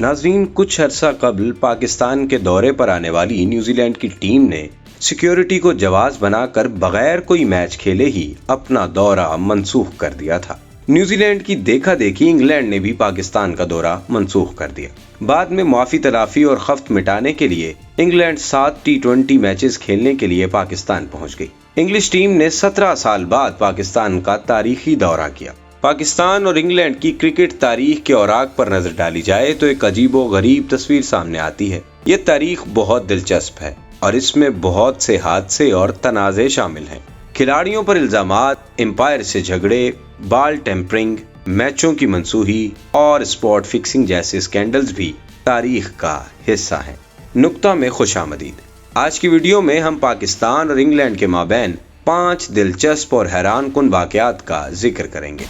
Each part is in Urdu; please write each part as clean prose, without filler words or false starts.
ناظرین، کچھ عرصہ قبل پاکستان کے دورے پر آنے والی نیوزی لینڈ کی ٹیم نے سیکیورٹی کو جواز بنا کر بغیر کوئی میچ کھیلے ہی اپنا دورہ منسوخ کر دیا تھا۔ نیوزی لینڈ کی دیکھا دیکھی انگلینڈ نے بھی پاکستان کا دورہ منسوخ کر دیا۔ بعد میں معافی تلافی اور خفت مٹانے کے لیے انگلینڈ 7 T20 میچز کھیلنے کے لیے پاکستان پہنچ گئی۔ انگلش ٹیم نے 17 سال بعد پاکستان کا تاریخی دورہ کیا۔ پاکستان اور انگلینڈ کی کرکٹ تاریخ کے اوراق پر نظر ڈالی جائے تو ایک عجیب و غریب تصویر سامنے آتی ہے۔ یہ تاریخ بہت دلچسپ ہے اور اس میں بہت سے حادثے اور تنازع شامل ہیں۔ کھلاڑیوں پر الزامات، امپائر سے جھگڑے، بال ٹیمپرنگ، میچوں کی منسوخی اور اسپاٹ فکسنگ جیسے اسکینڈلز بھی تاریخ کا حصہ ہیں۔ نقطہ میں خوش آمدید۔ آج کی ویڈیو میں ہم پاکستان اور انگلینڈ کے مابین 5 دلچسپ اور حیران کن واقعات کا ذکر کریں گے۔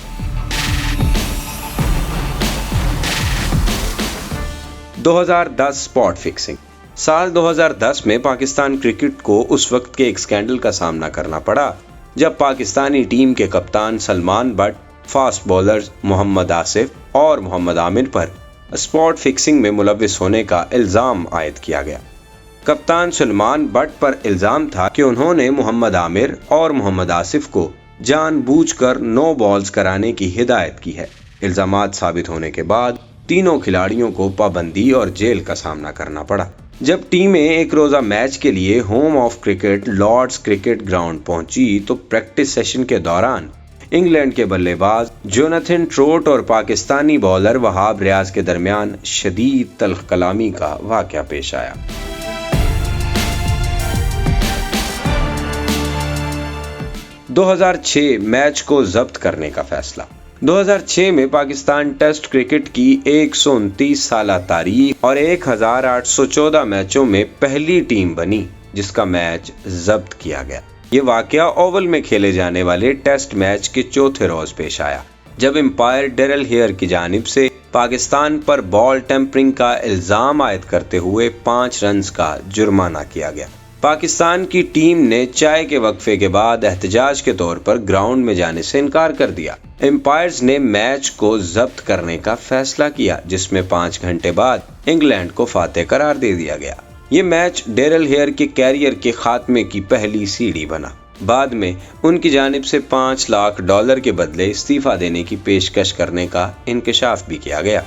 2010 اسپاٹ فکسنگ۔ سال 2010 میں پاکستان کرکٹ کو اس وقت کے ایک اسکینڈل کا سامنا کرنا پڑا جب پاکستانی ٹیم کے کپتان سلمان بٹ، فاسٹ بولرز محمد آصف اور محمد عامر پر اسپاٹ فکسنگ میں ملوث ہونے کا الزام عائد کیا گیا۔ کپتان سلمان بٹ پر الزام تھا کہ انہوں نے محمد عامر اور محمد آصف کو جان بوجھ کر نو بالز کرانے کی ہدایت کی ہے۔ الزامات ثابت ہونے کے بعد تینوں کھلاڑیوں کو پابندی اور جیل کا سامنا کرنا پڑا۔ جب ٹیمیں ایک روزہ میچ کے لیے home of cricket Lords cricket ground پہنچی تو پریکٹس سیشن کے دوران انگلینڈ کے بلے باز جوناتھن ٹروٹ اور پاکستانی بالر وہاب ریاض کے درمیان شدید تلخ کلامی کا واقعہ پیش آیا۔ 2006 میچ کو ضبط کرنے کا فیصلہ۔ 2006 میں پاکستان ٹیسٹ کرکٹ کی 129 سالہ تاریخ اور 1814 میچوں میں پہلی ٹیم بنی جس کا میچ ضبط کیا گیا۔ یہ واقعہ اوول میں کھیلے جانے والے ٹیسٹ میچ کے چوتھے روز پیش آیا جب امپائر ڈیرل ہیئر کی جانب سے پاکستان پر بال ٹیمپرنگ کا الزام عائد کرتے ہوئے 5 رنز کا جرمانہ کیا گیا۔ پاکستان کی ٹیم نے چائے کے وقفے کے بعد احتجاج کے طور پر گراؤنڈ میں جانے سے انکار کر دیا۔ امپائرز نے میچ کو ضبط کرنے کا فیصلہ کیا جس میں 5 گھنٹے بعد انگلینڈ کو فاتح قرار دے دیا گیا۔ یہ میچ ڈیرل ہیئر کے کیریئر کے خاتمے کی پہلی سیڑھی بنا۔ بعد میں ان کی جانب سے $5 لاکھ کے بدلے استعفیٰ دینے کی پیشکش کرنے کا انکشاف بھی کیا گیا۔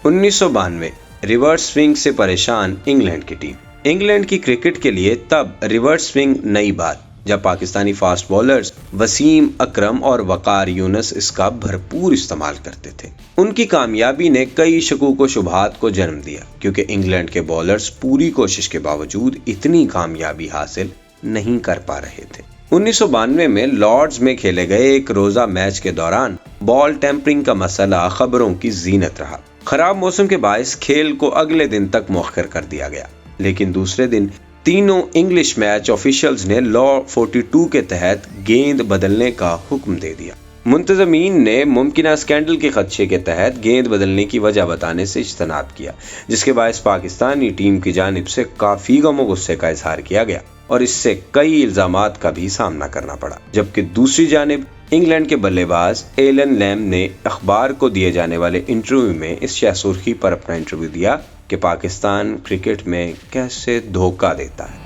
1992 ریورس سوئنگ سے پریشان انگلینڈ کی ٹیم۔ انگلینڈ کی کرکٹ کے لیے تب ریورس سوئنگ نئی بات جب پاکستانی فاسٹ بولرز وسیم اکرم اور وقار یونس اس کا بھرپور استعمال کرتے تھے۔ ان کی کامیابی نے کئی شکوک و شبہات کو جنم دیا کیونکہ انگلینڈ کے بولرز پوری کوشش کے باوجود اتنی کامیابی حاصل نہیں کر پا رہے تھے۔ 1992 میں لارڈز میں کھیلے گئے ایک روزہ میچ کے دوران بال ٹیمپرنگ کا مسئلہ خبروں کی زینت رہا۔ خراب موسم کے باعث کھیل کو اگلے دن تک مؤخر کر دیا گیا، لیکن دوسرے دن تینوں انگلش میچ آفیشلز نے لا 42 کے تحت گیند بدلنے کا حکم دے دیا۔ منتظمین نے ممکنہ اسکینڈل کے خدشے کے تحت گیند بدلنے کی وجہ بتانے سے اجتناب کیا، جس کے باعث پاکستانی ٹیم کی جانب سے کافی غم و غصے کا اظہار کیا گیا اور اس سے کئی الزامات کا بھی سامنا کرنا پڑا۔ جبکہ دوسری جانب انگلینڈ کے بلے باز ایلن لیم نے اخبار کو دیے جانے والے انٹرویو میں اس شہ سرخی پر اپنا انٹرویو دیا کہ پاکستان کرکٹ میں کیسے دھوکہ دیتا ہے۔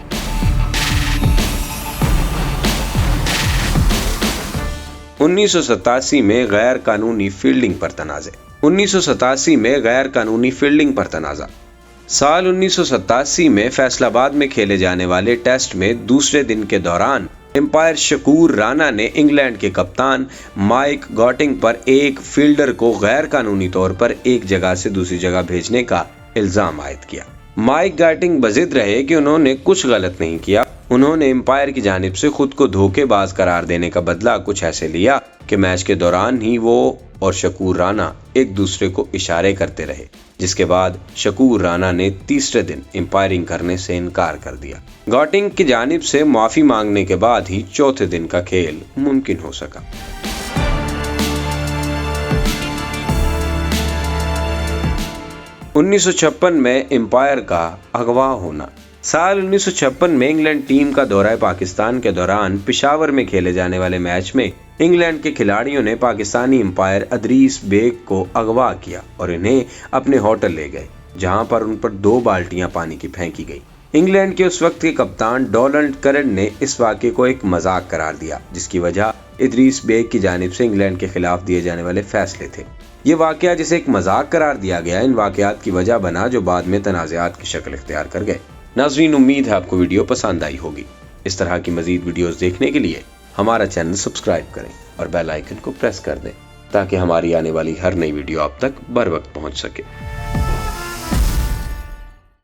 1987 میں غیر قانونی فیلڈنگ پر تنازع۔ 1987 میں غیر قانونی فیلڈنگ پر تنازع۔ سال 1987 میں فیصل آباد میں کھیلے جانے والے ٹیسٹ میں دوسرے دن کے دوران امپائر شکور رانا نے انگلینڈ کے کپتان مائک گاٹنگ پر ایک فیلڈر کو غیر قانونی طور پر ایک جگہ سے دوسری جگہ بھیجنے کا الزام عائد کیا۔ مائک گاٹنگ بضد رہے کہ انہوں نے کچھ غلط نہیں کیا۔ انہوں نے امپائر کی جانب سے خود کو دھوکے باز قرار دینے کا بدلہ کچھ ایسے لیا کہ میچ کے دوران ہی وہ اور شکور رانا ایک دوسرے کو اشارے کرتے رہے، جس کے بعد شکور رانا نے تیسرے دن امپائرنگ کرنے سے انکار کر دیا۔ گاٹنگ کی جانب سے معافی مانگنے کے بعد ہی چوتھے دن کا کھیل ممکن ہو سکا۔ 1956 میں امپائر کا اغوا ہونا۔ سال 1956 میں انگلینڈ ٹیم کا دورہ پاکستان کے دوران پشاور میں کھیلے جانے والے میچ میں انگلینڈ کے کھلاڑیوں نے پاکستانی امپائر ادریس بیگ کو اغوا کیا اور انہیں اپنے ہوٹل لے گئے، جہاں پر ان پر 2 بالٹیاں پانی کی پھینکی گئی۔ انگلینڈ کے اس وقت کے کپتان ڈونلڈ کرن نے اس واقعے کو ایک مذاق قرار دیا، جس کی وجہ ادریس بیگ کی جانب سے انگلینڈ کے خلاف دیے جانے والے فیصلے تھے۔ یہ واقعہ جسے ایک مذاق قرار دیا گیا، ان واقعات کی وجہ بنا جو بعد میں تنازعات کی شکل اختیار کر گئے۔ ناظرین، امید ہے آپ کو ویڈیو پسند آئی ہوگی۔ اس طرح کی مزید ویڈیوز دیکھنے کے لیے ہمارا چینل سبسکرائب کریں اور بیل آئیکن کو پریس کر دیں تاکہ ہماری آنے والی ہر نئی ویڈیو آپ تک بر وقت پہنچ سکے۔